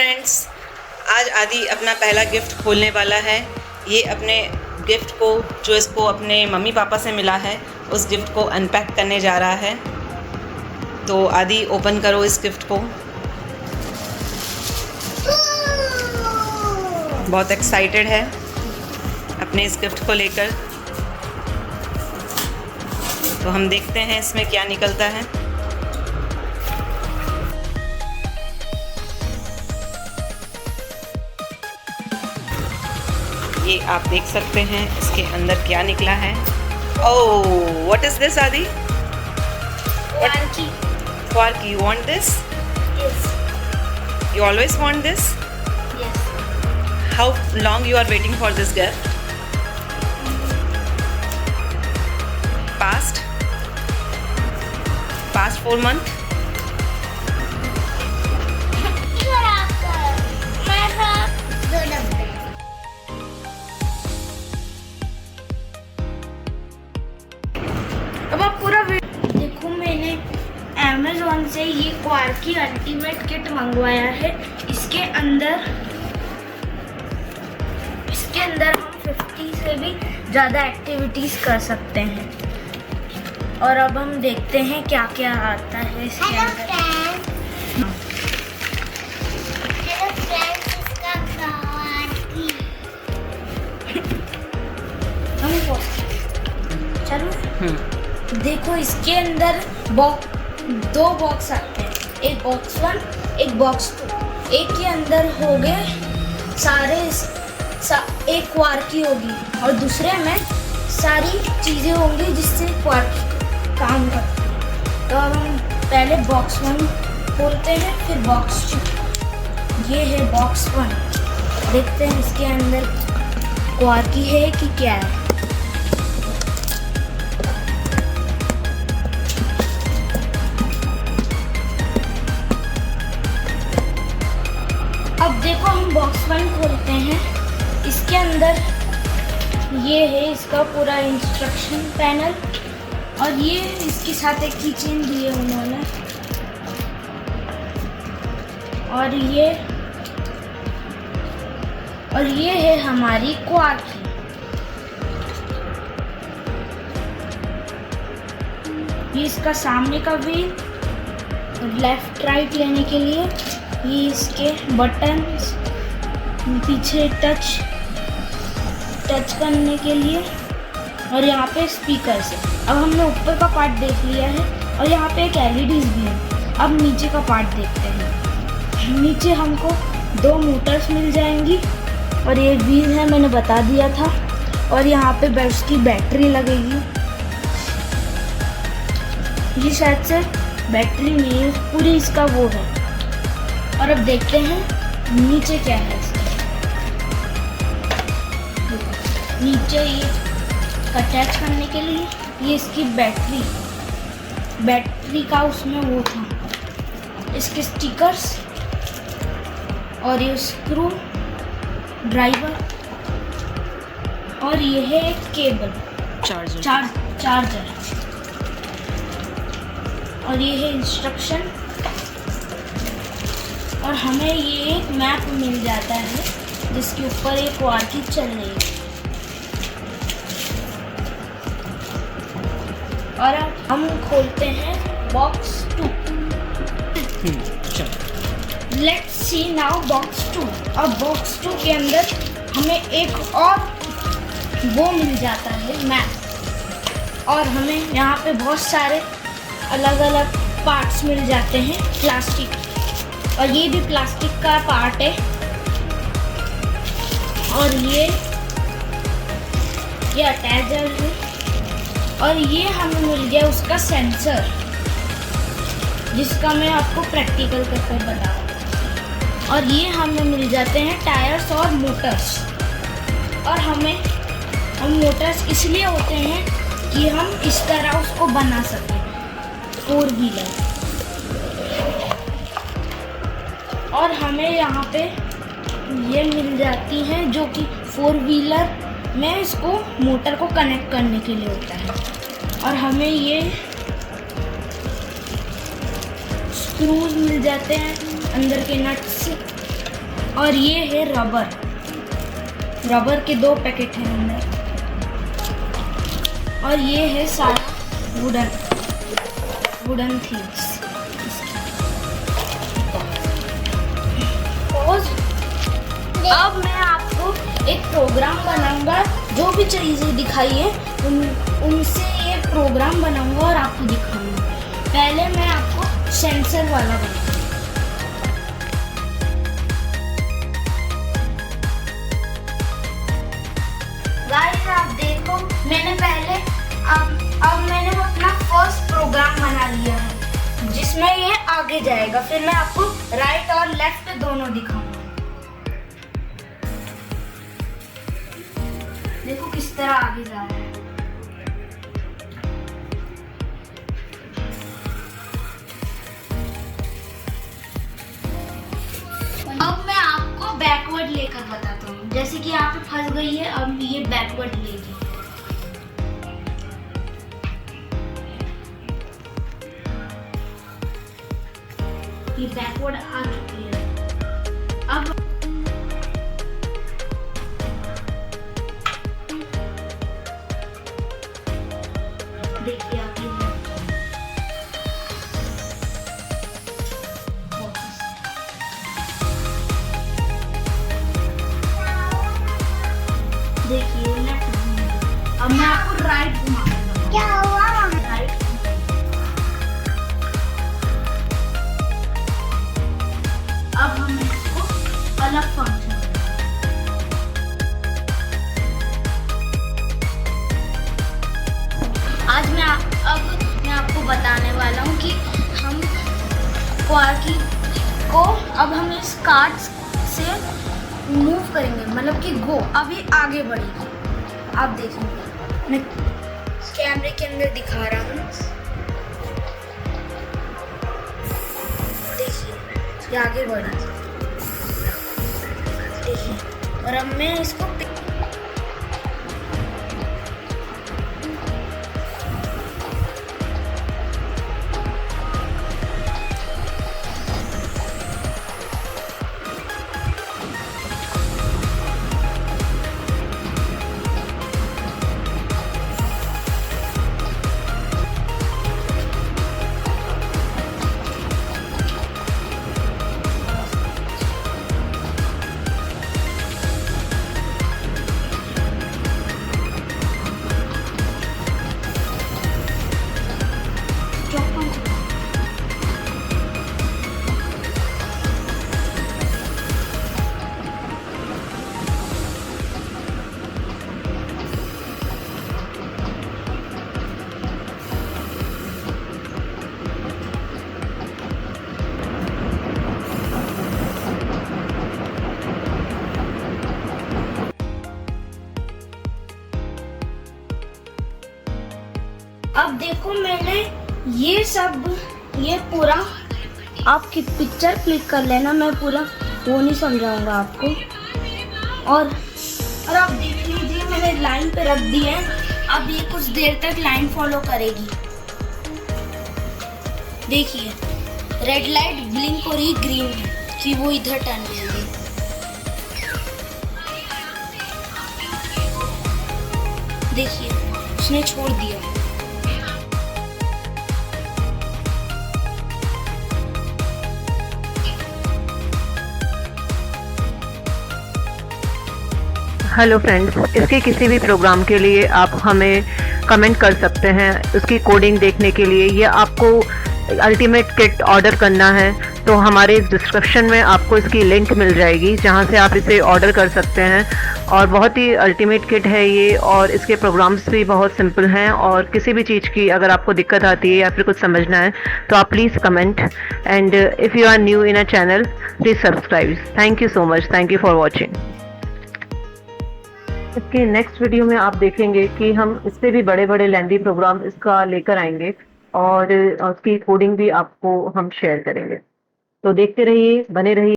Friends, आज आदि अपना पहला गिफ्ट खोलने वाला है। ये अपने गिफ्ट को जो इसको अपने मम्मी पापा से मिला है उस गिफ्ट को अनपैक करने जा रहा है। तो आदि ओपन करो इस गिफ्ट को। बहुत एक्साइटेड है अपने इस गिफ्ट को लेकर। तो हम देखते हैं इसमें क्या निकलता है। ये आप देख सकते हैं इसके अंदर क्या निकला है। ओह, व्हाट इज दिस आदि? Quarky. Quarky, you want this? Yes. You always want this? Yes. How long you are waiting for this gift? Past 4 months? अब आप पूरा देखो, मैंने Amazon से ये क्वार्की अल्टीमेट किट मंगवाया है। इसके अंदर हम 50 से भी ज़्यादा एक्टिविटीज़ कर सकते हैं। और अब हम देखते हैं क्या क्या आता है इसके अंदर। चलो देखो, इसके अंदर दो बॉक्स आते हैं, एक बॉक्स 1 एक बॉक्स 2। एक के अंदर हो गए सारे एक क्वार्की होगी और दूसरे में सारी चीज़ें होंगी जिससे क्वार्की काम करती है। तो अब हम पहले बॉक्स 1 खोलते हैं, फिर बॉक्स 2। ये है बॉक्स 1। देखते हैं इसके अंदर क्वार्की है कि क्या है। अब देखो, हम बॉक्स 1 खोलते हैं। इसके अंदर ये है इसका पूरा इंस्ट्रक्शन पैनल, और ये इसके साथ एक कीचेन दिए उन्होंने। और ये है हमारी क्वार्की। ये इसका सामने का व्हील, लेफ्ट राइट लेने के लिए ये इसके बटन्स, पीछे टच करने के लिए, और यहाँ पे स्पीकर से। अब हमने ऊपर का पार्ट देख लिया है और यहाँ पे एक LEDs भी है। अब नीचे का पार्ट देखते हैं। नीचे हमको 2 मोटर्स मिल जाएंगी और ये व्हील है, मैंने बता दिया था। और यहाँ पे उसकी बैटरी लगेगी। ये शायद से बैटरी नहीं है, पूरी इसका वो है। और अब देखते हैं नीचे क्या है इसका। नीचे ये अटैच करने के लिए ये इसकी बैटरी का उसमें वो था, इसके स्टिकर्स, और ये स्क्रू ड्राइवर, और ये है एक केबल चार्जर, और ये है इंस्ट्रक्शन। और हमें ये एक मैप मिल जाता है जिसके ऊपर एक क्वार्की चल रही है। और हम खोलते हैं box 2। Let's see now box 2। अब बॉक्स 2 के अंदर हमें एक और वो मिल जाता है, मैप। और हमें यहाँ पे बहुत सारे अलग अलग पार्ट्स मिल जाते हैं प्लास्टिक, और ये भी प्लास्टिक का पार्ट है। और ये अटैचर है। और ये हमें मिल गया उसका सेंसर, जिसका मैं आपको प्रैक्टिकल करके बताऊँ। और ये हमें मिल जाते हैं टायर्स और मोटर्स। और हम मोटर्स इसलिए होते हैं कि हम इस तरह उसको बना सकें, 4 व्हीलर। और हमें यहाँ पे ये मिल जाती हैं जो कि 4 व्हीलर में इसको मोटर को कनेक्ट करने के लिए होता है। और हमें ये स्क्रूज मिल जाते हैं, अंदर के नट्स, और ये है रबर के 2 पैकेट हैं अंदर। और ये है सारा वुडन थिंग्स। अब मैं आपको एक प्रोग्राम बनाऊंगा, जो भी चीज़ें दिखाई है उनसे ये प्रोग्राम बनाऊंगा और आपको दिखाऊंगा। पहले मैं आपको सेंसर वाला बनाऊंगा। गाइस आप देखो, मैंने पहले अब मैंने अपना फर्स्ट प्रोग्राम बना लिया है, जिसमें ये आगे जाएगा। फिर मैं आपको राइट और लेफ्ट दोनों दिखाऊंगा। देखो किस तरह आगे जा रहा है। अब मैं आपको बैकवर्ड लेकर बताता हूँ। जैसे कि यहाँ पे फंस गई है, अब ये बैकवर्ड लेगी। ये बैकवर्ड आ चुकी है। अब देखिए आगे देखिए लेफ्ट। अब मैं आपको राइट घुमा दूंगा। क्या हुआ? राइट। अब हम इसको अलग फंक्शन। आज मैं आपको बताने वाला हूँ कि हम क्वार्की को अब हम इस कार्ड से मूव करेंगे, मतलब कि गो। अब ये आगे बढ़ेगी। आप देखेंगे, मैं कैमरे के अंदर दिखा रहा हूँ। देखिए ये आगे बढ़ा। देखिए, और अब मैं इसको अब देखो, मैंने ये पूरा आपकी पिक्चर क्लिक कर लेना। मैं पूरा वो नहीं समझाऊंगा आपको। और अब देख लीजिए, मैंने लाइन पे रख दी है। अब ये कुछ देर तक लाइन फॉलो करेगी। देखिए रेड लाइट ब्लिंक हो रही, ग्रीन है कि वो इधर टर्न लेगी। देखिए उसने छोड़ दिया। हेलो फ्रेंड्स, इसके किसी भी प्रोग्राम के लिए आप हमें कमेंट कर सकते हैं। उसकी कोडिंग देखने के लिए या आपको अल्टीमेट किट ऑर्डर करना है तो हमारे इस डिस्क्रिप्शन में आपको इसकी लिंक मिल जाएगी, जहां से आप इसे ऑर्डर कर सकते हैं। और बहुत ही अल्टीमेट किट है ये, और इसके प्रोग्राम्स भी बहुत सिंपल हैं। और किसी भी चीज़ की अगर आपको दिक्कत आती है या फिर कुछ समझना है तो आप please comment. And if you are new in a channel, please subscribe. Thank you so much. Thank you for watching. इसके नेक्स्ट वीडियो में आप देखेंगे कि हम इससे भी बड़े बड़े लेंदी प्रोग्राम इसका लेकर आएंगे, और उसकी कोडिंग भी आपको हम शेयर करेंगे। तो देखते रहिए, बने रहिए।